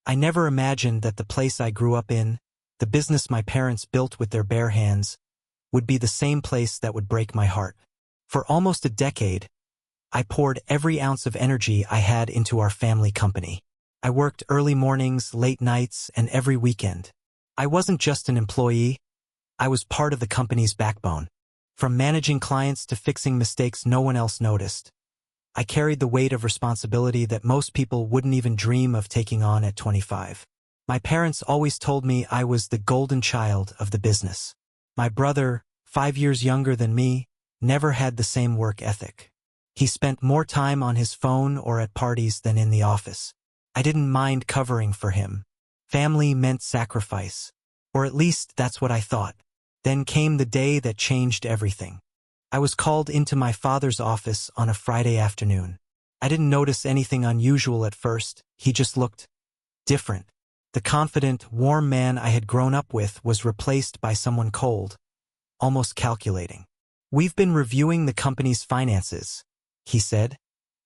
I never imagined that the place I grew up in, the business my parents built with their bare hands, would be the same place that would break my heart. For almost a decade, I poured every ounce of energy I had into our family company. I worked early mornings, late nights, and every weekend. I wasn't just an employee, I was part of the company's backbone. From managing clients to fixing mistakes no one else noticed, I carried the weight of responsibility that most people wouldn't even dream of taking on at 25. My parents always told me I was the golden child of the business. My brother, 5 years younger than me, never had the same work ethic. He spent more time on his phone or at parties than in the office. I didn't mind covering for him. Family meant sacrifice, or at least that's what I thought. Then came the day that changed everything. I was called into my father's office on a Friday afternoon. I didn't notice anything unusual at first, he just looked different. The confident, warm man I had grown up with was replaced by someone cold, almost calculating. "We've been reviewing the company's finances," he said,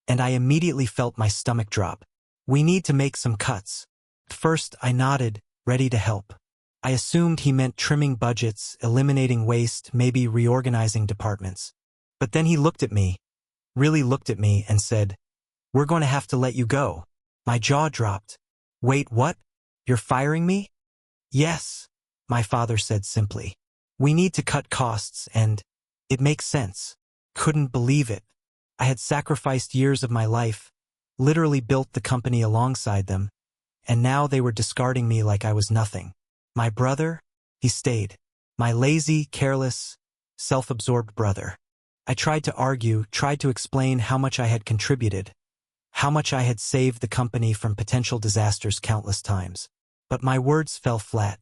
and I immediately felt my stomach drop. "We need to make some cuts." At first I nodded, ready to help. I assumed he meant trimming budgets, eliminating waste, maybe reorganizing departments. But then he looked at me, really looked at me, and said, "We're going to have to let you go." My jaw dropped. "Wait, what? You're firing me?" "Yes," my father said simply. "We need to cut costs and it makes sense." Couldn't believe it. I had sacrificed years of my life, literally built the company alongside them, and now they were discarding me like I was nothing. My brother? He stayed. My lazy, careless, self-absorbed brother. I tried to argue, tried to explain how much I had contributed, how much I had saved the company from potential disasters countless times. But my words fell flat.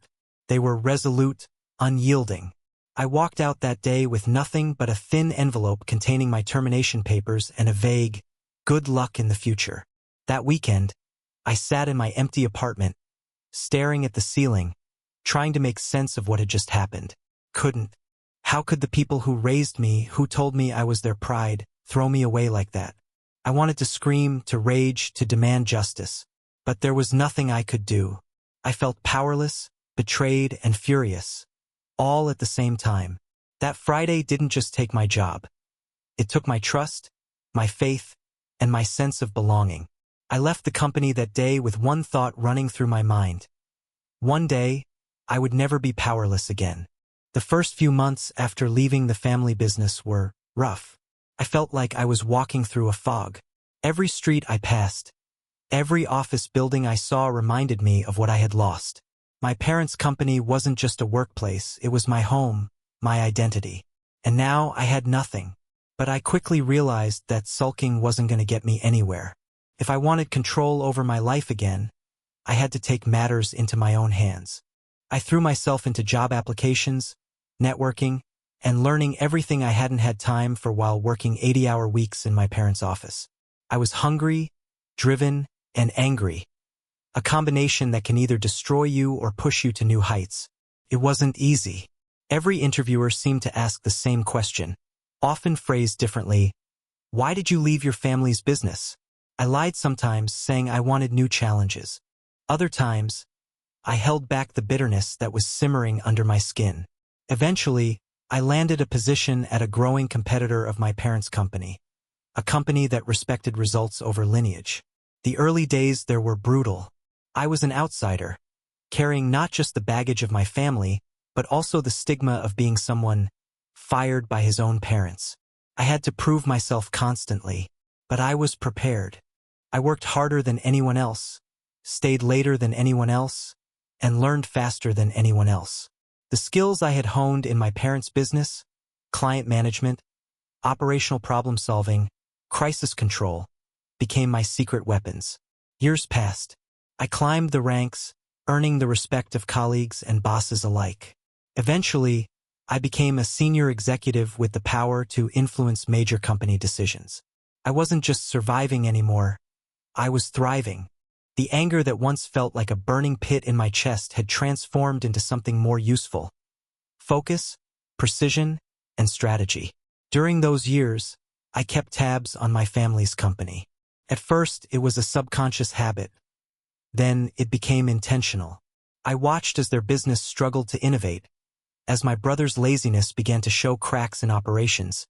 They were resolute, unyielding. I walked out that day with nothing but a thin envelope containing my termination papers and a vague, "Good luck in the future." That weekend, I sat in my empty apartment, staring at the ceiling, trying to make sense of what had just happened. Couldn't. How could the people who raised me, who told me I was their pride, throw me away like that? I wanted to scream, to rage, to demand justice. But there was nothing I could do. I felt powerless, betrayed, and furious, all at the same time. That Friday didn't just take my job. It took my trust, my faith, and my sense of belonging. I left the company that day with one thought running through my mind. One day, I would never be powerless again. The first few months after leaving the family business were rough. I felt like I was walking through a fog. Every street I passed, every office building I saw reminded me of what I had lost. My parents' company wasn't just a workplace, it was my home, my identity. And now I had nothing. But I quickly realized that sulking wasn't going to get me anywhere. If I wanted control over my life again, I had to take matters into my own hands. I threw myself into job applications, networking, and learning everything I hadn't had time for while working 80-hour weeks in my parents' office. I was hungry, driven, and angry, a combination that can either destroy you or push you to new heights. It wasn't easy. Every interviewer seemed to ask the same question, often phrased differently. "Why did you leave your family's business?" I lied sometimes, saying I wanted new challenges. Other times, I held back the bitterness that was simmering under my skin. Eventually, I landed a position at a growing competitor of my parents' company, a company that respected results over lineage. The early days there were brutal. I was an outsider, carrying not just the baggage of my family, but also the stigma of being someone fired by his own parents. I had to prove myself constantly, but I was prepared. I worked harder than anyone else, stayed later than anyone else, and learned faster than anyone else. The skills I had honed in my parents' business, client management, operational problem solving, crisis control, became my secret weapons. Years passed. I climbed the ranks, earning the respect of colleagues and bosses alike. Eventually, I became a senior executive with the power to influence major company decisions. I wasn't just surviving anymore, I was thriving. The anger that once felt like a burning pit in my chest had transformed into something more useful. Focus, precision, and strategy. During those years, I kept tabs on my family's company. At first, it was a subconscious habit. Then it became intentional. I watched as their business struggled to innovate, as my brother's laziness began to show cracks in operations,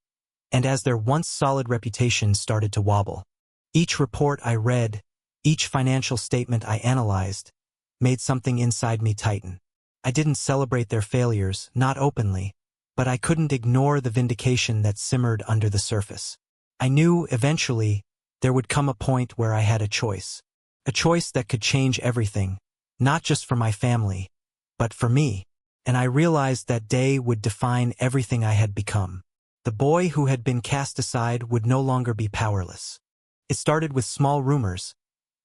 and as their once solid reputation started to wobble. Each report I read, each financial statement I analyzed, made something inside me tighten. I didn't celebrate their failures, not openly, but I couldn't ignore the vindication that simmered under the surface. I knew, eventually, there would come a point where I had a choice that could change everything, not just for my family, but for me. And I realized that day would define everything I had become. The boy who had been cast aside would no longer be powerless. It started with small rumors,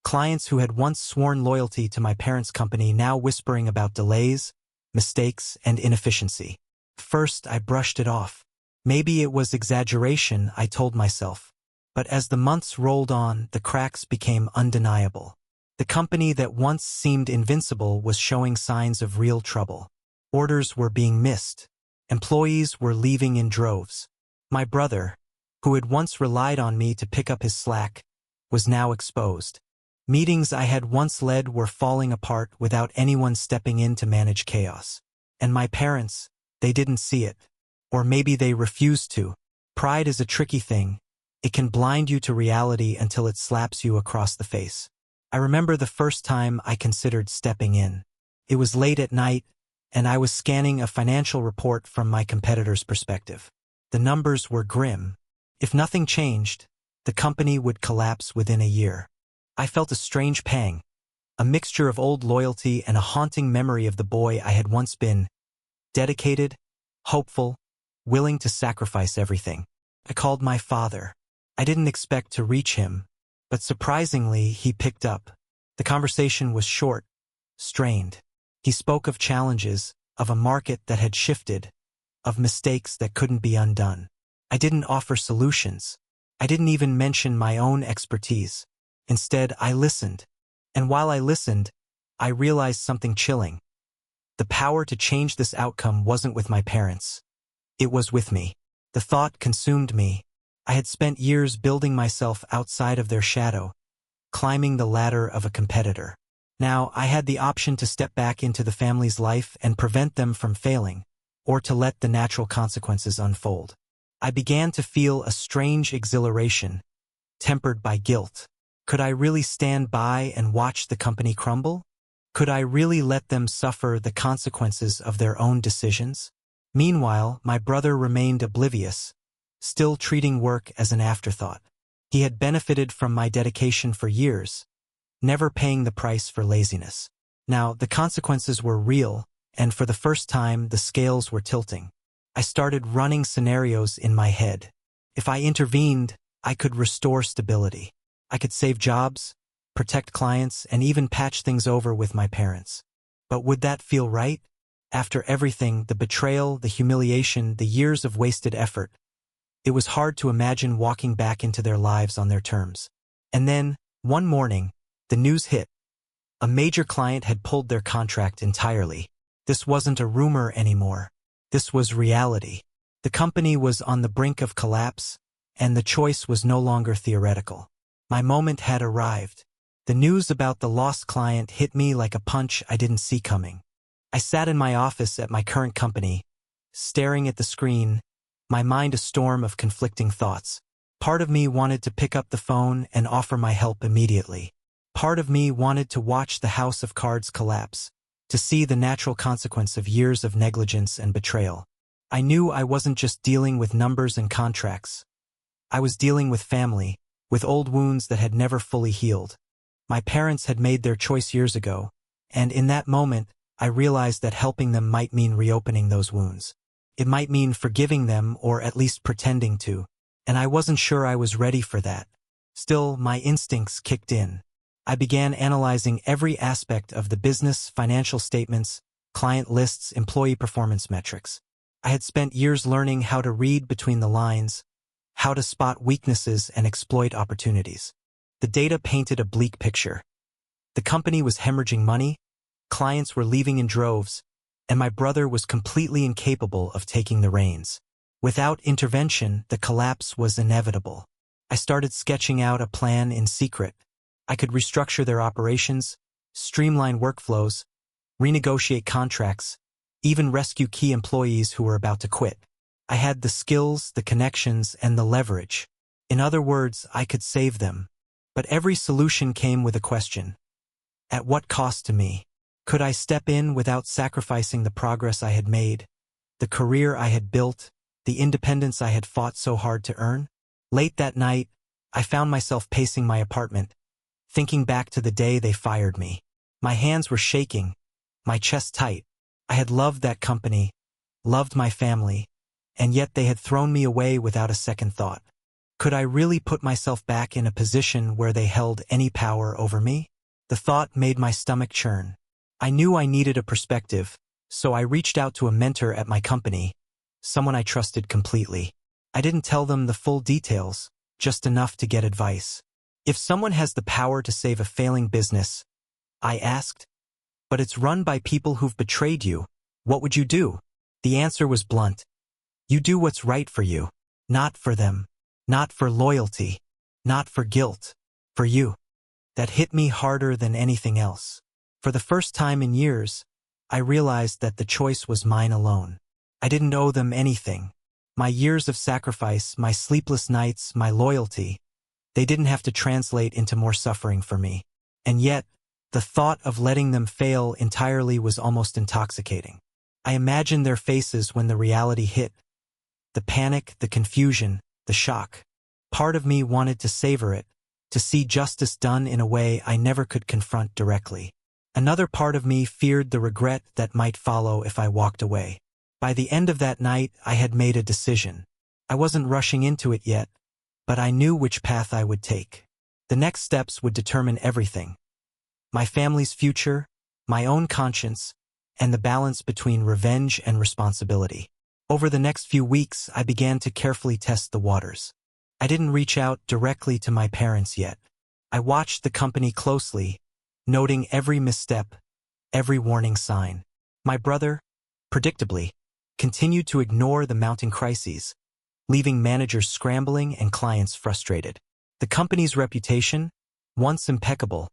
clients who had once sworn loyalty to my parents' company now whispering about delays, mistakes, and inefficiency. First, I brushed it off. Maybe it was exaggeration, I told myself. But as the months rolled on, the cracks became undeniable. The company that once seemed invincible was showing signs of real trouble. Orders were being missed. Employees were leaving in droves. My brother, who had once relied on me to pick up his slack, was now exposed. Meetings I had once led were falling apart without anyone stepping in to manage chaos. And my parents, they didn't see it. Or maybe they refused to. Pride is a tricky thing. It can blind you to reality until it slaps you across the face. I remember the first time I considered stepping in. It was late at night, and I was scanning a financial report from my competitor's perspective. The numbers were grim. If nothing changed, the company would collapse within a year. I felt a strange pang, a mixture of old loyalty and a haunting memory of the boy I had once been, dedicated, hopeful, willing to sacrifice everything. I called my father. I didn't expect to reach him, but surprisingly, he picked up. The conversation was short, strained. He spoke of challenges, of a market that had shifted, of mistakes that couldn't be undone. I didn't offer solutions. I didn't even mention my own expertise. Instead, I listened. And while I listened, I realized something chilling. The power to change this outcome wasn't with my parents. It was with me. The thought consumed me. I had spent years building myself outside of their shadow, climbing the ladder of a competitor. Now, I had the option to step back into the family's life and prevent them from failing, or to let the natural consequences unfold. I began to feel a strange exhilaration, tempered by guilt. Could I really stand by and watch the company crumble? Could I really let them suffer the consequences of their own decisions? Meanwhile, my brother remained oblivious, still treating work as an afterthought. He had benefited from my dedication for years, never paying the price for laziness. Now, the consequences were real, and for the first time, the scales were tilting. I started running scenarios in my head. If I intervened, I could restore stability. I could save jobs, protect clients, and even patch things over with my parents. But would that feel right? After everything, the betrayal, the humiliation, the years of wasted effort, it was hard to imagine walking back into their lives on their terms. And then, one morning, the news hit. A major client had pulled their contract entirely. This wasn't a rumor anymore. This was reality. The company was on the brink of collapse, and the choice was no longer theoretical. My moment had arrived. The news about the lost client hit me like a punch I didn't see coming. I sat in my office at my current company, staring at the screen, my mind a storm of conflicting thoughts. Part of me wanted to pick up the phone and offer my help immediately. Part of me wanted to watch the house of cards collapse, to see the natural consequence of years of negligence and betrayal. I knew I wasn't just dealing with numbers and contracts. I was dealing with family, with old wounds that had never fully healed. My parents had made their choice years ago, and in that moment, I realized that helping them might mean reopening those wounds. It might mean forgiving them or at least pretending to, and I wasn't sure I was ready for that. Still, my instincts kicked in. I began analyzing every aspect of the business, financial statements, client lists, employee performance metrics. I had spent years learning how to read between the lines, how to spot weaknesses and exploit opportunities. The data painted a bleak picture. The company was hemorrhaging money, clients were leaving in droves, and my brother was completely incapable of taking the reins. Without intervention, the collapse was inevitable. I started sketching out a plan in secret. I could restructure their operations, streamline workflows, renegotiate contracts, even rescue key employees who were about to quit. I had the skills, the connections, and the leverage. In other words, I could save them. But every solution came with a question. At what cost to me? Could I step in without sacrificing the progress I had made, the career I had built, the independence I had fought so hard to earn? Late that night, I found myself pacing my apartment, thinking back to the day they fired me. My hands were shaking, my chest tight. I had loved that company, loved my family, and yet they had thrown me away without a second thought. Could I really put myself back in a position where they held any power over me? The thought made my stomach churn. I knew I needed a perspective, so I reached out to a mentor at my company, someone I trusted completely. I didn't tell them the full details, just enough to get advice. If someone has the power to save a failing business, I asked, but it's run by people who've betrayed you, what would you do? The answer was blunt. You do what's right for you, not for them, not for loyalty, not for guilt, for you. That hit me harder than anything else. For the first time in years, I realized that the choice was mine alone. I didn't owe them anything. My years of sacrifice, my sleepless nights, my loyalty, they didn't have to translate into more suffering for me. And yet, the thought of letting them fail entirely was almost intoxicating. I imagined their faces when the reality hit. The panic, the confusion, the shock. Part of me wanted to savor it, to see justice done in a way I never could confront directly. Another part of me feared the regret that might follow if I walked away. By the end of that night, I had made a decision. I wasn't rushing into it yet, but I knew which path I would take. The next steps would determine everything. My family's future, my own conscience, and the balance between revenge and responsibility. Over the next few weeks, I began to carefully test the waters. I didn't reach out directly to my parents yet. I watched the company closely, noting every misstep, every warning sign. My brother, predictably, continued to ignore the mounting crises, leaving managers scrambling and clients frustrated. The company's reputation, once impeccable,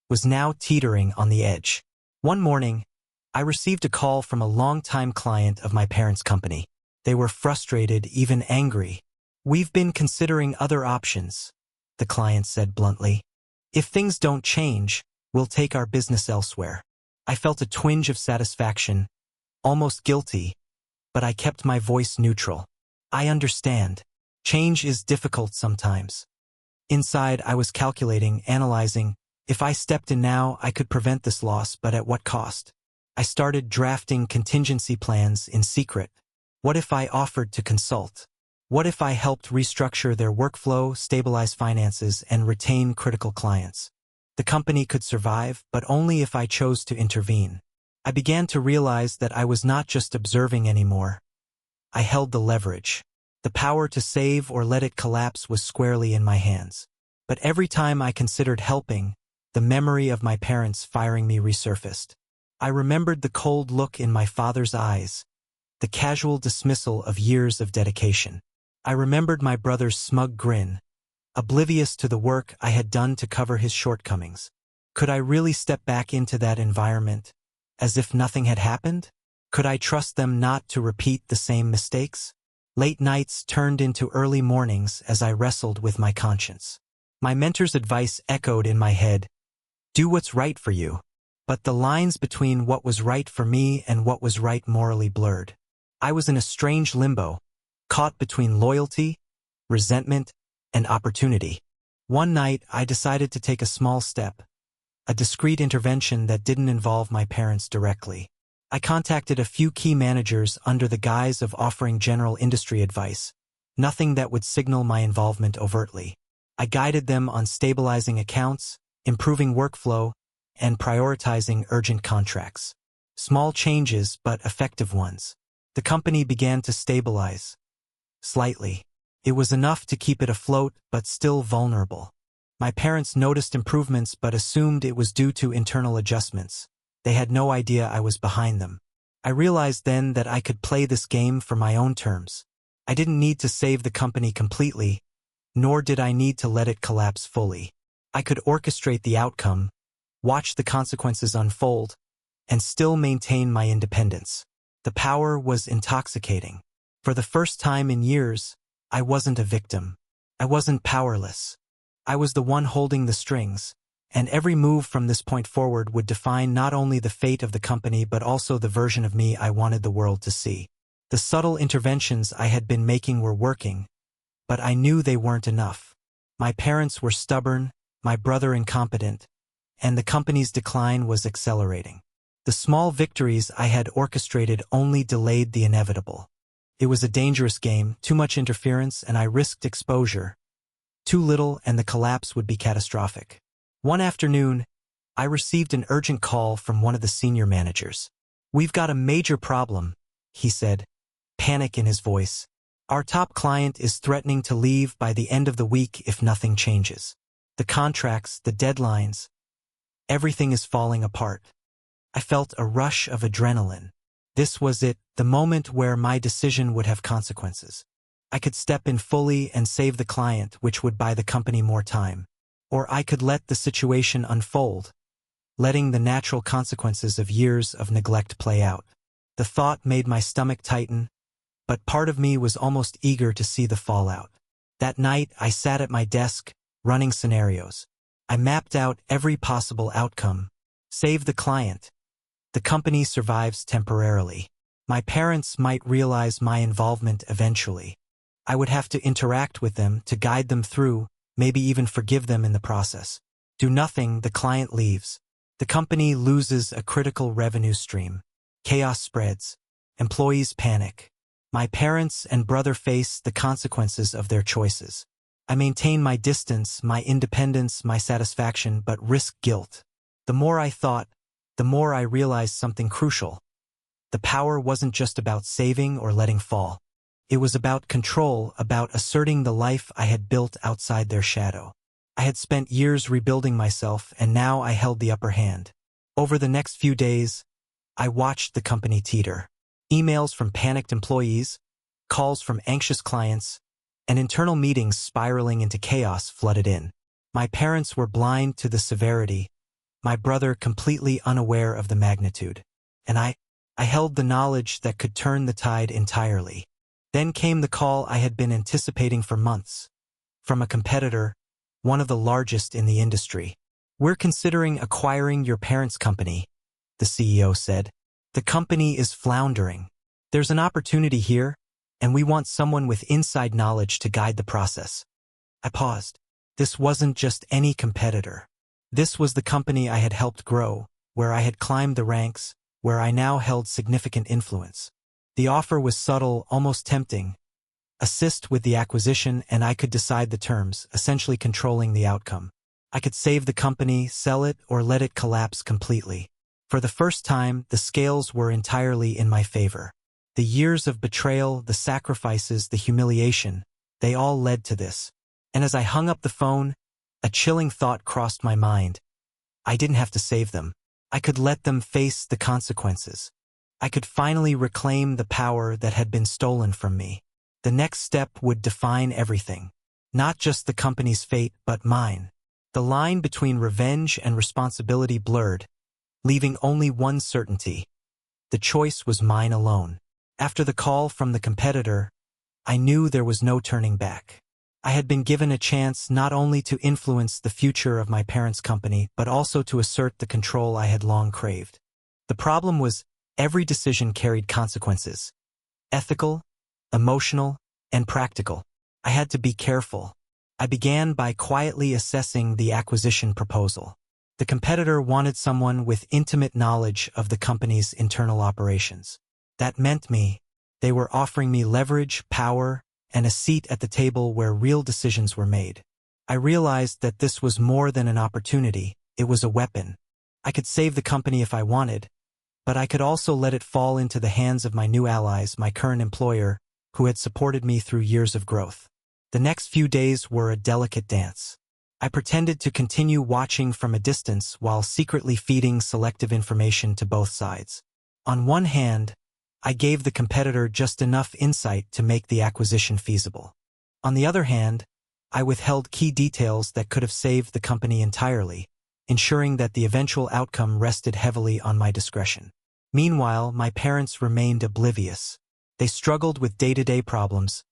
was now teetering on the edge. One morning, I received a call from a longtime client of my parents' company. They were frustrated, even angry. "We've been considering other options," the client said bluntly. "If things don't change, we'll take our business elsewhere." I felt a twinge of satisfaction, almost guilty, but I kept my voice neutral. I understand. Change is difficult sometimes. Inside, I was calculating, analyzing. If I stepped in now, I could prevent this loss, but at what cost? I started drafting contingency plans in secret. What if I offered to consult? What if I helped restructure their workflow, stabilize finances, and retain critical clients? The company could survive, but only if I chose to intervene. I began to realize that I was not just observing anymore. I held the leverage. The power to save or let it collapse was squarely in my hands. But every time I considered helping, the memory of my parents firing me resurfaced. I remembered the cold look in my father's eyes, the casual dismissal of years of dedication. I remembered my brother's smug grin, oblivious to the work I had done to cover his shortcomings. Could I really step back into that environment, as if nothing had happened? Could I trust them not to repeat the same mistakes? Late nights turned into early mornings as I wrestled with my conscience. My mentor's advice echoed in my head, "Do what's right for you." But the lines between what was right for me and what was right morally blurred. I was in a strange limbo, caught between loyalty, resentment, and opportunity. One night, I decided to take a small step, a discreet intervention that didn't involve my parents directly. I contacted a few key managers under the guise of offering general industry advice, nothing that would signal my involvement overtly. I guided them on stabilizing accounts, improving workflow, and prioritizing urgent contracts. Small changes, but effective ones. The company began to stabilize. Slightly. It was enough to keep it afloat, but still vulnerable. My parents noticed improvements but assumed it was due to internal adjustments. They had no idea I was behind them. I realized then that I could play this game for my own terms. I didn't need to save the company completely, nor did I need to let it collapse fully. I could orchestrate the outcome, watch the consequences unfold, and still maintain my independence. The power was intoxicating. For the first time in years, I wasn't a victim. I wasn't powerless. I was the one holding the strings, and every move from this point forward would define not only the fate of the company but also the version of me I wanted the world to see. The subtle interventions I had been making were working, but I knew they weren't enough. My parents were stubborn, my brother incompetent, and the company's decline was accelerating. The small victories I had orchestrated only delayed the inevitable. It was a dangerous game, too much interference, and I risked exposure. Too little, and the collapse would be catastrophic. One afternoon, I received an urgent call from one of the senior managers. "We've got a major problem," he said, panic in his voice. "Our top client is threatening to leave by the end of the week if nothing changes. The contracts, the deadlines, everything is falling apart." I felt a rush of adrenaline. This was it, the moment where my decision would have consequences. I could step in fully and save the client, which would buy the company more time. Or I could let the situation unfold, letting the natural consequences of years of neglect play out. The thought made my stomach tighten, but part of me was almost eager to see the fallout. That night, I sat at my desk, running scenarios. I mapped out every possible outcome. Save the client. The company survives temporarily. My parents might realize my involvement eventually. I would have to interact with them to guide them through, maybe even forgive them in the process. Do nothing, the client leaves. The company loses a critical revenue stream. Chaos spreads. Employees panic. My parents and brother face the consequences of their choices. I maintain my distance, my independence, my satisfaction, but risk guilt. The more I thought, the more I realized something crucial. The power wasn't just about saving or letting fall. It was about control, about asserting the life I had built outside their shadow. I had spent years rebuilding myself, and now I held the upper hand. Over the next few days, I watched the company teeter. Emails from panicked employees, calls from anxious clients, and internal meetings spiraling into chaos flooded in. My parents were blind to the severity, my brother completely unaware of the magnitude, and I held the knowledge that could turn the tide entirely. Then came the call I had been anticipating for months. From a competitor, one of the largest in the industry. "We're considering acquiring your parents' company," the CEO said. "The company is floundering. There's an opportunity here, and we want someone with inside knowledge to guide the process." I paused. This wasn't just any competitor. This was the company I had helped grow, where I had climbed the ranks, where I now held significant influence. The offer was subtle, almost tempting. Assist with the acquisition and I could decide the terms, essentially controlling the outcome. I could save the company, sell it, or let it collapse completely. For the first time, the scales were entirely in my favor. The years of betrayal, the sacrifices, the humiliation, they all led to this. And as I hung up the phone, a chilling thought crossed my mind. I didn't have to save them. I could let them face the consequences. I could finally reclaim the power that had been stolen from me. The next step would define everything. Not just the company's fate, but mine. The line between revenge and responsibility blurred, leaving only one certainty. The choice was mine alone. After the call from the competitor, I knew there was no turning back. I had been given a chance not only to influence the future of my parents' company, but also to assert the control I had long craved. The problem was, every decision carried consequences. Ethical, emotional, and practical. I had to be careful. I began by quietly assessing the acquisition proposal. The competitor wanted someone with intimate knowledge of the company's internal operations. That meant they were offering me leverage, power, and a seat at the table where real decisions were made. I realized that this was more than an opportunity, it was a weapon. I could save the company if I wanted, but I could also let it fall into the hands of my new allies, my current employer, who had supported me through years of growth. The next few days were a delicate dance. I pretended to continue watching from a distance while secretly feeding selective information to both sides. On one hand, I gave the competitor just enough insight to make the acquisition feasible. On the other hand, I withheld key details that could have saved the company entirely, ensuring that the eventual outcome rested heavily on my discretion. Meanwhile, my parents remained oblivious. They struggled with day-to-day problems,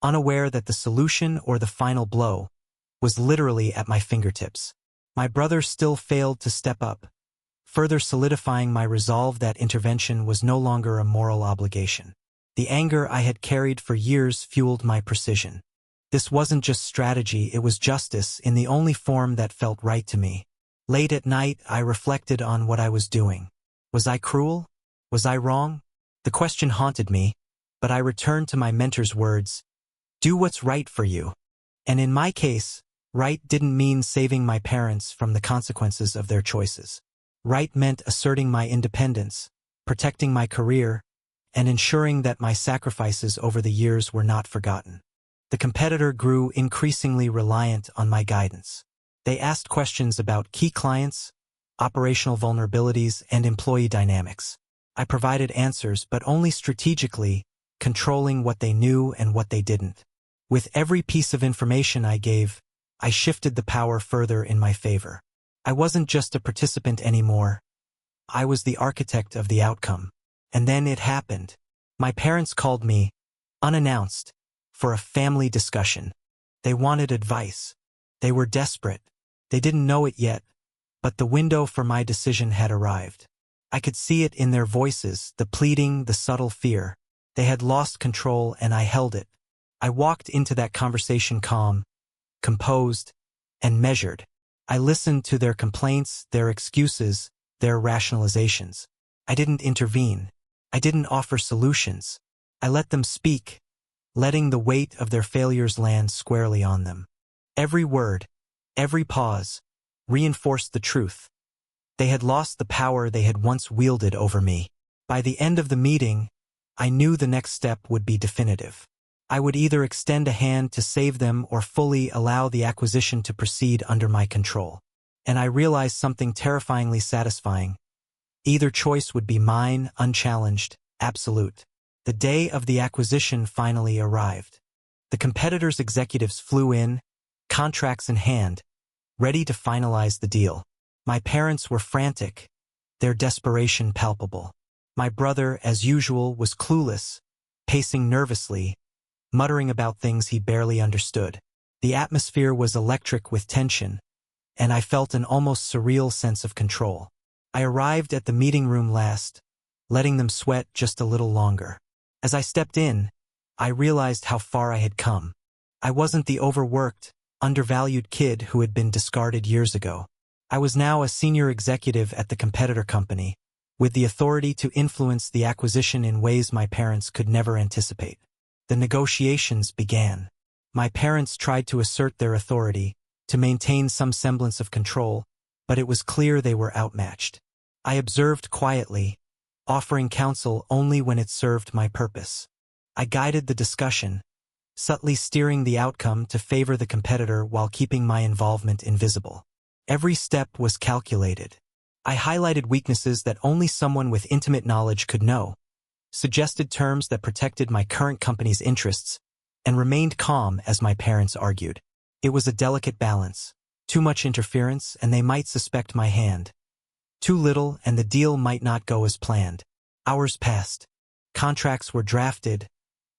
unaware that the solution or the final blow was literally at my fingertips. My brother still failed to step up, further solidifying my resolve that intervention was no longer a moral obligation. The anger I had carried for years fueled my precision. This wasn't just strategy, it was justice in the only form that felt right to me. Late at night, I reflected on what I was doing. Was I cruel? Was I wrong? The question haunted me, but I returned to my mentor's words, "Do what's right for you." And in my case, right didn't mean saving my parents from the consequences of their choices. Right meant asserting my independence, protecting my career, and ensuring that my sacrifices over the years were not forgotten. The competitor grew increasingly reliant on my guidance. They asked questions about key clients, operational vulnerabilities, and employee dynamics. I provided answers, but only strategically, controlling what they knew and what they didn't. With every piece of information I gave, I shifted the power further in my favor. I wasn't just a participant anymore. I was the architect of the outcome. And then it happened. My parents called me, unannounced, for a family discussion. They wanted advice. They were desperate. They didn't know it yet, but the window for my decision had arrived. I could see it in their voices, the pleading, the subtle fear. They had lost control, and I held it. I walked into that conversation calm, composed, and measured. I listened to their complaints, their excuses, their rationalizations. I didn't intervene. I didn't offer solutions. I let them speak, letting the weight of their failures land squarely on them. Every word, every pause, reinforced the truth. They had lost the power they had once wielded over me. By the end of the meeting, I knew the next step would be definitive. I would either extend a hand to save them or fully allow the acquisition to proceed under my control. And I realized something terrifyingly satisfying. Either choice would be mine, unchallenged, absolute. The day of the acquisition finally arrived. The competitor's executives flew in, contracts in hand, ready to finalize the deal. My parents were frantic, their desperation palpable. My brother, as usual, was clueless, pacing nervously, muttering about things he barely understood. The atmosphere was electric with tension, and I felt an almost surreal sense of control. I arrived at the meeting room last, letting them sweat just a little longer. As I stepped in, I realized how far I had come. I wasn't the overworked, undervalued kid who had been discarded years ago. I was now a senior executive at the competitor company, with the authority to influence the acquisition in ways my parents could never anticipate. The negotiations began. My parents tried to assert their authority, to maintain some semblance of control, but it was clear they were outmatched. I observed quietly, offering counsel only when it served my purpose. I guided the discussion, subtly steering the outcome to favor the competitor while keeping my involvement invisible. Every step was calculated. I highlighted weaknesses that only someone with intimate knowledge could know, suggested terms that protected my current company's interests, and remained calm as my parents argued. It was a delicate balance. Too much interference, and they might suspect my hand. Too little, and the deal might not go as planned. Hours passed. Contracts were drafted,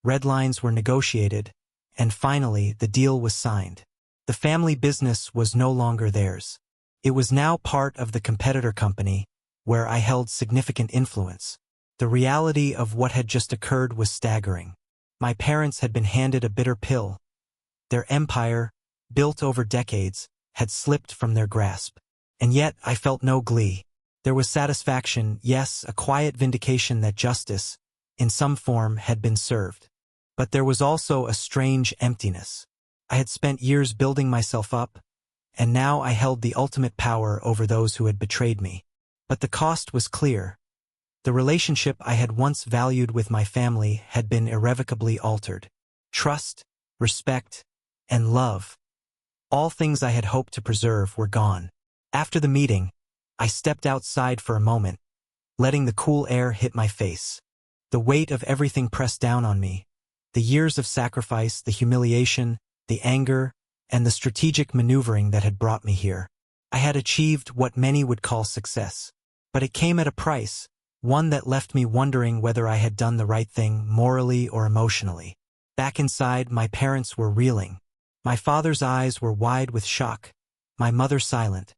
red lines were negotiated, and finally the deal was signed. The family business was no longer theirs. It was now part of the competitor company, where I held significant influence. The reality of what had just occurred was staggering. My parents had been handed a bitter pill. Their empire, built over decades, had slipped from their grasp. And yet I felt no glee. There was satisfaction, yes, a quiet vindication that justice, in some form, had been served. But there was also a strange emptiness. I had spent years building myself up, and now I held the ultimate power over those who had betrayed me. But the cost was clear. The relationship I had once valued with my family had been irrevocably altered. Trust, respect, and love, all things I had hoped to preserve, were gone. After the meeting, I stepped outside for a moment, letting the cool air hit my face. The weight of everything pressed down on me. The years of sacrifice, the humiliation, the anger, and the strategic maneuvering that had brought me here. I had achieved what many would call success. But it came at a price, one that left me wondering whether I had done the right thing morally or emotionally. Back inside, my parents were reeling. My father's eyes were wide with shock, my mother silent,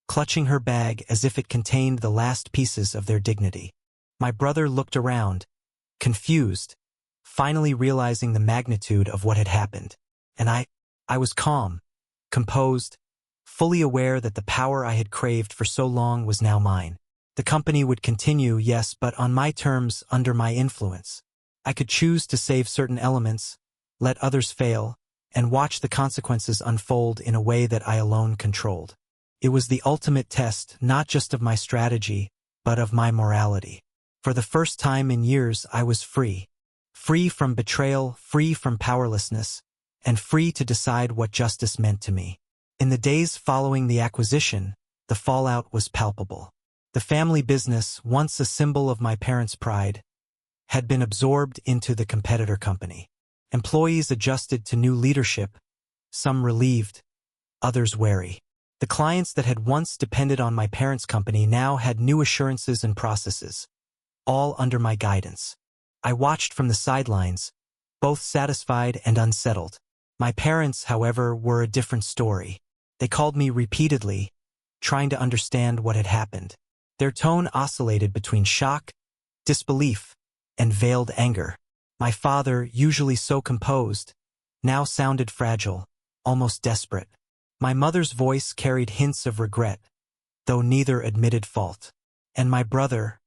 clutching her bag as if it contained the last pieces of their dignity. My brother looked around, confused, finally realizing the magnitude of what had happened. And I was calm, composed, fully aware that the power I had craved for so long was now mine. The company would continue, yes, but on my terms, under my influence. I could choose to save certain elements, let others fail, and watch the consequences unfold in a way that I alone controlled. It was the ultimate test, not just of my strategy, but of my morality. For the first time in years, I was free. Free from betrayal, free from powerlessness, and free to decide what justice meant to me. In the days following the acquisition, the fallout was palpable. The family business, once a symbol of my parents' pride, had been absorbed into the competitor company. Employees adjusted to new leadership, some relieved, others wary. The clients that had once depended on my parents' company now had new assurances and processes, all under my guidance. I watched from the sidelines, both satisfied and unsettled. My parents, however, were a different story. They called me repeatedly, trying to understand what had happened. Their tone oscillated between shock, disbelief, and veiled anger. My father, usually so composed, now sounded fragile, almost desperate. My mother's voice carried hints of regret, though neither admitted fault. And my brother,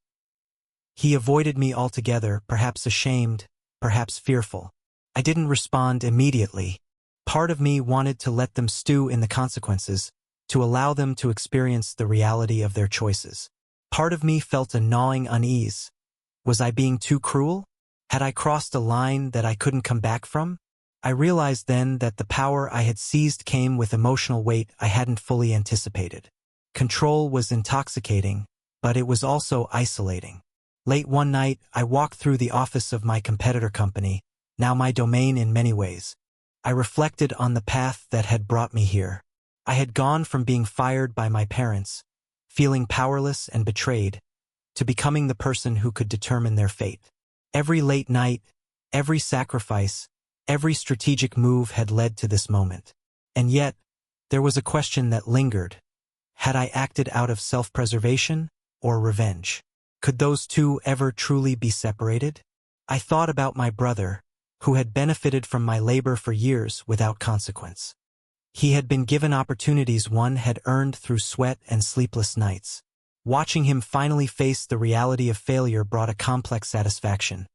he avoided me altogether, perhaps ashamed, perhaps fearful. I didn't respond immediately. Part of me wanted to let them stew in the consequences, to allow them to experience the reality of their choices. Part of me felt a gnawing unease. Was I being too cruel? Had I crossed a line that I couldn't come back from? I realized then that the power I had seized came with emotional weight I hadn't fully anticipated. Control was intoxicating, but it was also isolating. Late one night, I walked through the office of my competitor company, now my domain in many ways. I reflected on the path that had brought me here. I had gone from being fired by my parents, feeling powerless and betrayed, to becoming the person who could determine their fate. Every late night, every sacrifice, every strategic move had led to this moment. And yet, there was a question that lingered. Had I acted out of self-preservation or revenge? Could those two ever truly be separated? I thought about my brother, who had benefited from my labor for years without consequence. He had been given opportunities one had earned through sweat and sleepless nights. Watching him finally face the reality of failure brought a complex satisfaction.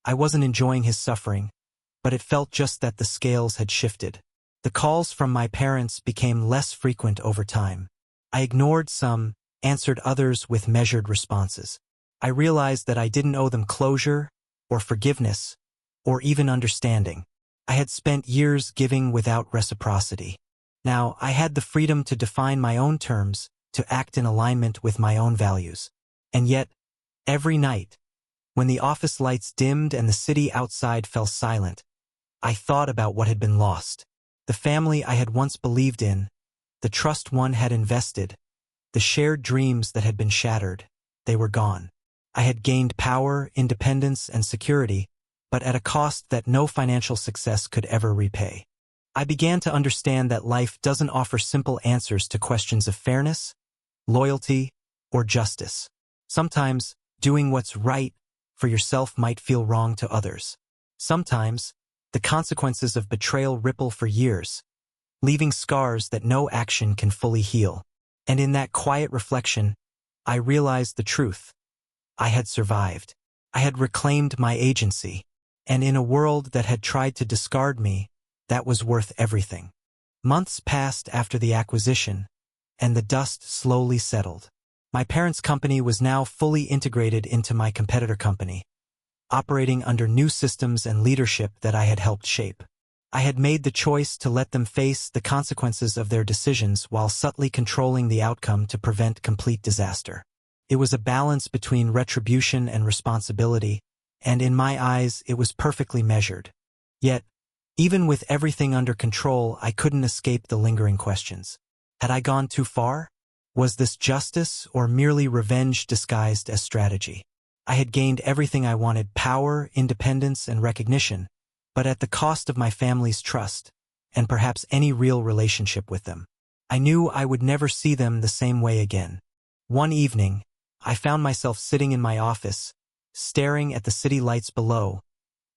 I wasn't enjoying his suffering, but it felt just that the scales had shifted. The calls from my parents became less frequent over time. I ignored some, answered others with measured responses. I realized that I didn't owe them closure, or forgiveness, or even understanding. I had spent years giving without reciprocity. Now, I had the freedom to define my own terms, to act in alignment with my own values. And yet, every night, when the office lights dimmed and the city outside fell silent, I thought about what had been lost. The family I had once believed in, the trust one had invested, the shared dreams that had been shattered, they were gone. I had gained power, independence, and security, but at a cost that no financial success could ever repay. I began to understand that life doesn't offer simple answers to questions of fairness, loyalty, or justice. Sometimes, doing what's right for yourself might feel wrong to others. Sometimes, the consequences of betrayal ripple for years, leaving scars that no action can fully heal. And in that quiet reflection, I realized the truth. I had survived. I had reclaimed my agency. And in a world that had tried to discard me, that was worth everything. Months passed after the acquisition, and the dust slowly settled. My parents' company was now fully integrated into my competitor company, operating under new systems and leadership that I had helped shape. I had made the choice to let them face the consequences of their decisions while subtly controlling the outcome to prevent complete disaster. It was a balance between retribution and responsibility, and in my eyes it was perfectly measured. Yet, even with everything under control, I couldn't escape the lingering questions. Had I gone too far? Was this justice or merely revenge disguised as strategy? I had gained everything I wanted: power, independence, and recognition, but at the cost of my family's trust, and perhaps any real relationship with them. I knew I would never see them the same way again. One evening, I found myself sitting in my office, staring at the city lights below,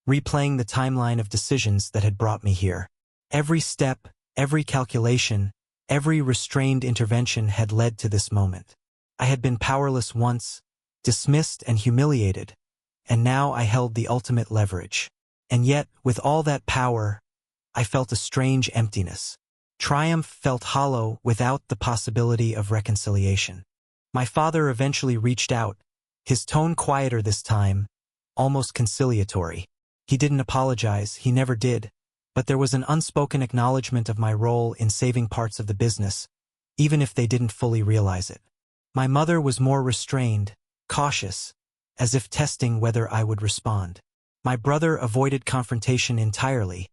replaying the timeline of decisions that had brought me here. Every step, every calculation, every restrained intervention had led to this moment. I had been powerless once, dismissed and humiliated, and now I held the ultimate leverage. And yet, with all that power, I felt a strange emptiness. Triumph felt hollow without the possibility of reconciliation. My father eventually reached out, his tone quieter this time, almost conciliatory. He didn't apologize, he never did, but there was an unspoken acknowledgement of my role in saving parts of the business, even if they didn't fully realize it. My mother was more restrained, cautious, as if testing whether I would respond. My brother avoided confrontation entirely,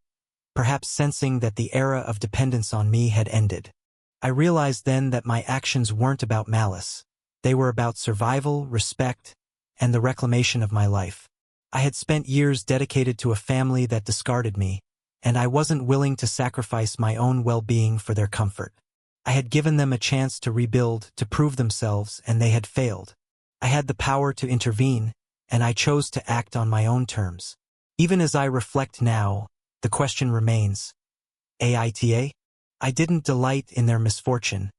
perhaps sensing that the era of dependence on me had ended. I realized then that my actions weren't about malice. They were about survival, respect, and the reclamation of my life. I had spent years dedicated to a family that discarded me, and I wasn't willing to sacrifice my own well-being for their comfort. I had given them a chance to rebuild, to prove themselves, and they had failed. I had the power to intervene, and I chose to act on my own terms. Even as I reflect now, the question remains: AITA? I didn't delight in their misfortune,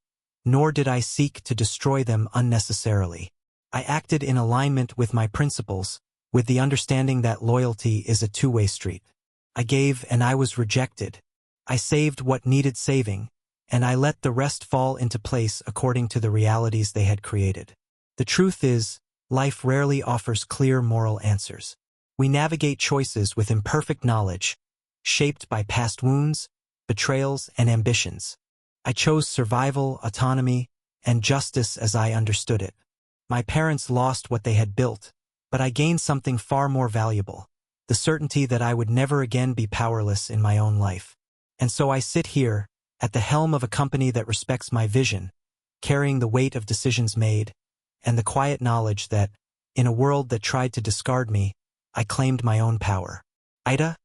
nor did I seek to destroy them unnecessarily. I acted in alignment with my principles, with the understanding that loyalty is a two-way street. I gave and I was rejected. I saved what needed saving, and I let the rest fall into place according to the realities they had created. The truth is, life rarely offers clear moral answers. We navigate choices with imperfect knowledge, shaped by past wounds, betrayals, and ambitions. I chose survival, autonomy, and justice as I understood it. My parents lost what they had built, but I gained something far more valuable: the certainty that I would never again be powerless in my own life. And so I sit here, at the helm of a company that respects my vision, carrying the weight of decisions made, and the quiet knowledge that, in a world that tried to discard me, I claimed my own power. AITA,